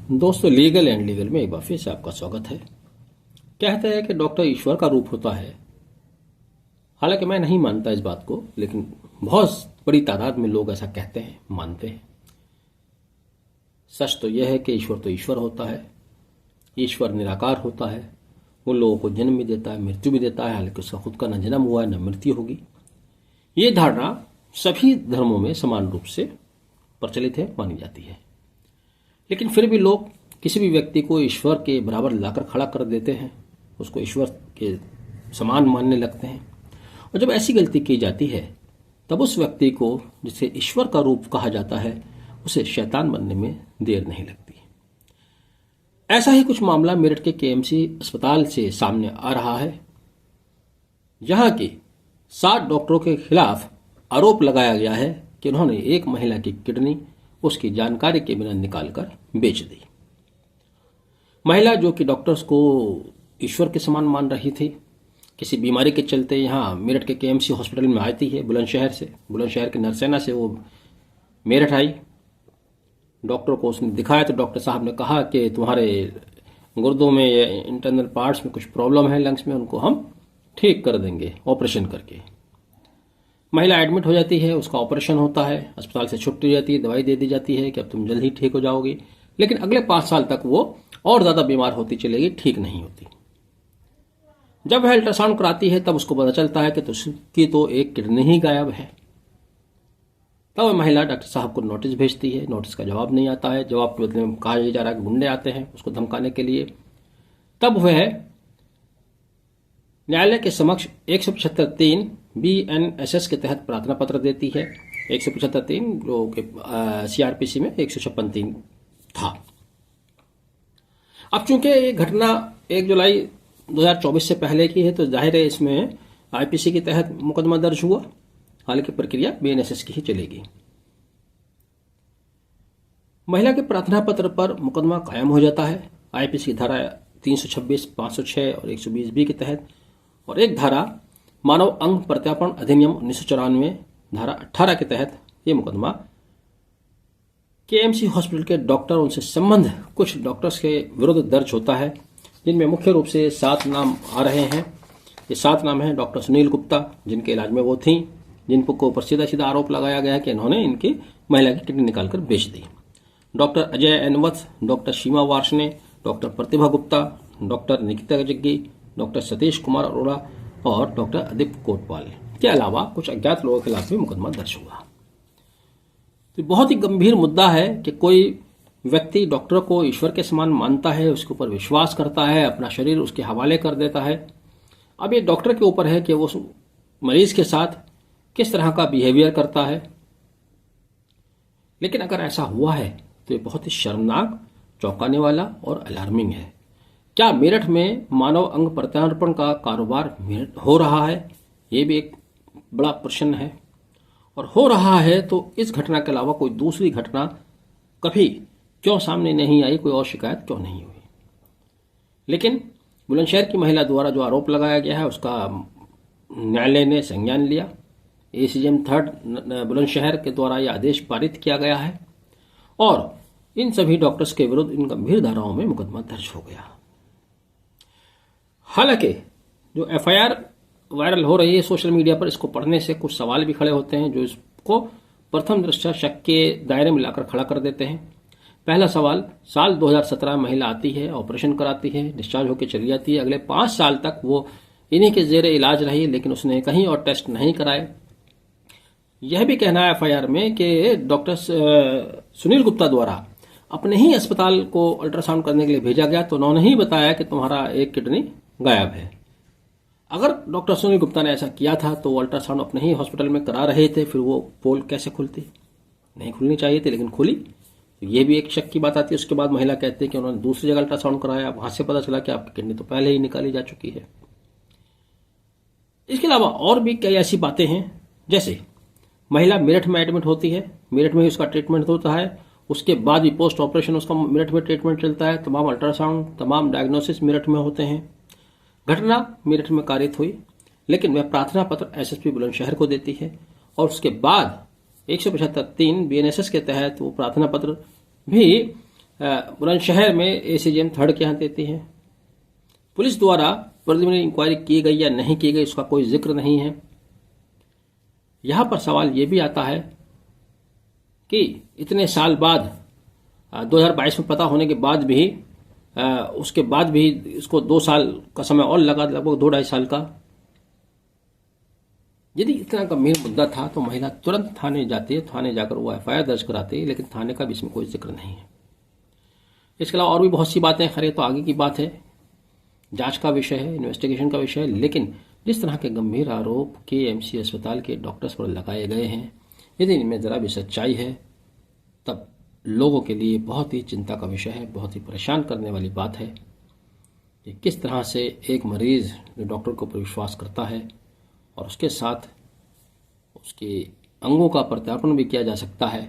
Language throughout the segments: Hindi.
दोस्तों, लीगल एंड लीगल में एक बार फिर से आपका स्वागत है। कहते हैं कि डॉक्टर ईश्वर का रूप होता है। हालांकि मैं नहीं मानता इस बात को, लेकिन बहुत बड़ी तादाद में लोग ऐसा कहते हैं, मानते हैं। सच तो यह है कि ईश्वर तो ईश्वर होता है। ईश्वर निराकार होता है। वो लोगों को जन्म भी देता है, मृत्यु भी देता है। हालांकि उसका खुद का न जन्म हुआ है न मृत्यु होगी। ये धारणा सभी धर्मों में समान रूप से प्रचलित है, मानी जाती है। लेकिन फिर भी लोग किसी भी व्यक्ति को ईश्वर के बराबर लाकर खड़ा कर देते हैं, उसको ईश्वर के समान मानने लगते हैं। और जब ऐसी गलती की जाती है तब उस व्यक्ति को, जिसे ईश्वर का रूप कहा जाता है, उसे शैतान बनने में देर नहीं लगती। ऐसा ही कुछ मामला मेरठ के केएमसी अस्पताल से सामने आ रहा है, जहां के 7 डॉक्टरों के खिलाफ आरोप लगाया गया है कि उन्होंने एक महिला की किडनी उसकी जानकारी के बिना निकालकर बेच दी। महिला, जो कि डॉक्टर्स को ईश्वर के समान मान रही थी, किसी बीमारी के चलते यहाँ मेरठ के केएमसी हॉस्पिटल में आती है बुलंदशहर के नरसैना से वो मेरठ आई। डॉक्टर को उसने दिखाया तो डॉक्टर साहब ने कहा कि तुम्हारे गुर्दों में या इंटरनल पार्ट्स में कुछ प्रॉब्लम है, लंग्स में, उनको हम ठीक कर देंगे ऑपरेशन करके। महिला एडमिट हो जाती है, उसका ऑपरेशन होता है, अस्पताल से छुट्टी हो जाती है, दवाई दे दी जाती है कि अब तुम जल्द ही ठीक हो जाओगी। लेकिन अगले 5 साल तक वो और ज्यादा बीमार होती चलेगी, ठीक नहीं होती। जब वह अल्ट्रासाउंड कराती है तब उसको पता चलता है कि उसकी तो एक किडनी ही गायब है। तब वह महिला डॉक्टर साहब को नोटिस भेजती है। नोटिस का जवाब नहीं आता है। जवाब के बदले में कहा जा रहा है कि गुंडे आते हैं उसको धमकाने के लिए। तब वह न्यायालय के समक्ष 175(3) BNSS के तहत प्रार्थना पत्र देती है। 175(3) जो कि CRPC में 156(3) था। अब चूंकि ये घटना 1 जुलाई 2024 से पहले की है, तो जाहिर है इसमें IPC के तहत मुकदमा दर्ज हुआ। हालांकि प्रक्रिया BNSS की ही चलेगी। महिला के प्रार्थना पत्र पर मुकदमा कायम हो जाता है IPC की धारा 326, 506 और 120B के तहत, और एक धारा मानव अंग प्रत्यार्पण अधिनियम 1994 धारा 18 के तहत ये मुकदमा केएमसी हॉस्पिटल के डॉक्टर, उनसे संबंध कुछ डॉक्टर्स के विरुद्ध दर्ज होता है, जिनमें मुख्य रूप से 7 नाम आ रहे हैं। ये 7 नाम हैं डॉक्टर सुनील गुप्ता, जिनके इलाज में वो थी, जिनको ऊपर सीधा आरोप लगाया गया है कि इन्होंने इनकी महिला की किडनी निकालकर बेच दी। डॉक्टर अजय एनवथ, डॉक्टर सीमा वार्ष्णे, डॉक्टर प्रतिभा गुप्ता, डॉक्टर निकिता जग्गी, डॉक्टर सतीश कुमार अरोड़ा और डॉक्टर अदिप कोटवाल के अलावा कुछ अज्ञात लोगों के खिलाफ भी मुकदमा दर्ज हुआ। तो बहुत ही गंभीर मुद्दा है कि कोई व्यक्ति डॉक्टर को ईश्वर के समान मानता है, उसके ऊपर विश्वास करता है, अपना शरीर उसके हवाले कर देता है। अब ये डॉक्टर के ऊपर है कि वो मरीज के साथ किस तरह का बिहेवियर करता है। लेकिन अगर ऐसा हुआ है तो ये बहुत ही शर्मनाक, चौंकाने वाला और अलार्मिंग है। क्या मेरठ में मानव अंग प्रत्यार्पण का कारोबार हो रहा है? ये भी एक बड़ा प्रश्न है। और हो रहा है तो इस घटना के अलावा कोई दूसरी घटना कभी क्यों सामने नहीं आई, कोई और शिकायत क्यों नहीं हुई? लेकिन बुलंदशहर की महिला द्वारा जो आरोप लगाया गया है उसका न्यायालय ने संज्ञान लिया। ACM 3rd बुलंदशहर के द्वारा यह आदेश पारित किया गया है और इन सभी डॉक्टर्स के विरुद्ध इन गंभीर धाराओं में मुकदमा दर्ज हो गया। हालांकि जो FIR वायरल हो रही है सोशल मीडिया पर, इसको पढ़ने से कुछ सवाल भी खड़े होते हैं जो इसको प्रथम दृष्टया शक के दायरे में लाकर खड़ा कर देते हैं। पहला सवाल, साल 2017 महिला आती है, ऑपरेशन कराती है, डिस्चार्ज होकर चली जाती है। अगले 5 साल तक वो इन्हीं के जेरे इलाज रही, लेकिन उसने कहीं और टेस्ट नहीं कराए। यह भी कहना है FIR में कि डॉक्टर सुनील गुप्ता द्वारा अपने ही अस्पताल को अल्ट्रासाउंड करने के लिए भेजा गया, तो उन्होंने ही बताया कि तुम्हारा एक किडनी गायब है। अगर डॉक्टर सुनील गुप्ता ने ऐसा किया था तो वो अल्ट्रासाउंड अपने ही हॉस्पिटल में करा रहे थे, फिर वो पोल कैसे खुलती? नहीं खुलनी चाहिए थी, लेकिन खुली। तो ये भी एक शक की बात आती है। उसके बाद महिला कहती है कि उन्होंने दूसरी जगह अल्ट्रासाउंड कराया, वहां से पता चला कि आपकी किडनी तो पहले ही निकाली जा चुकी है। इसके अलावा और भी कई ऐसी बातें हैं, जैसे महिला मेरठ में एडमिट होती है, मेरठ में ही उसका ट्रीटमेंट होता है, उसके बाद भी पोस्ट ऑपरेशन उसका मेरठ में ट्रीटमेंट चलता है, तमाम अल्ट्रासाउंड, तमाम डायग्नोसिस मेरठ में होते हैं। घटना मेरठ में कारित हुई, लेकिन वह प्रार्थना पत्र SSP बुलंदशहर को देती है और उसके बाद 175(3) BNSS के तहत वो प्रार्थना पत्र भी बुलंदशहर में एसीजेएम थर्ड के यहाँ देती हैं। पुलिस द्वारा प्रिलिमिनरी इंक्वायरी की गई या नहीं की गई उसका कोई जिक्र नहीं है। यहां पर सवाल यह भी आता है कि इतने साल बाद 2022 में पता होने के बाद भी उसके बाद भी इसको 2 साल का समय और लगा, लगभग 2-2.5 साल का। यदि इतना गंभीर मुद्दा था तो महिला तुरंत थाने जाती है, थाने जाकर वो एफआईआर दर्ज कराती है, लेकिन थाने का भी इसमें कोई जिक्र नहीं है। इसके अलावा और भी बहुत सी बातें, खैर तो आगे की बात है, जांच का विषय है, इन्वेस्टिगेशन का विषय है, लेकिन जिस तरह के गंभीर आरोप केएमसी अस्पताल के डॉक्टर्स पर लगाए गए हैं, यदि इनमें जरा भी सच्चाई है तब लोगों के लिए बहुत ही चिंता का विषय है, बहुत ही परेशान करने वाली बात है कि किस तरह से एक मरीज डॉक्टर को पर विश्वास करता है और उसके साथ उसके अंगों का प्रत्यार्पण भी किया जा सकता है।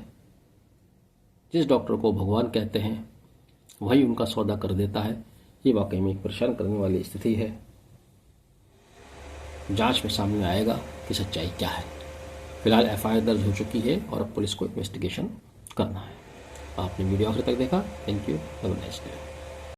जिस डॉक्टर को भगवान कहते हैं वही उनका सौदा कर देता है। ये वाकई में एक परेशान करने वाली स्थिति है। जांच में सामने आएगा कि सच्चाई क्या है। फिलहाल एफआईआर दर्ज हो चुकी है और अब पुलिस को इन्वेस्टिगेशन करना है। आपने वीडियो आखिर तक देखा, thank you, have a nice day.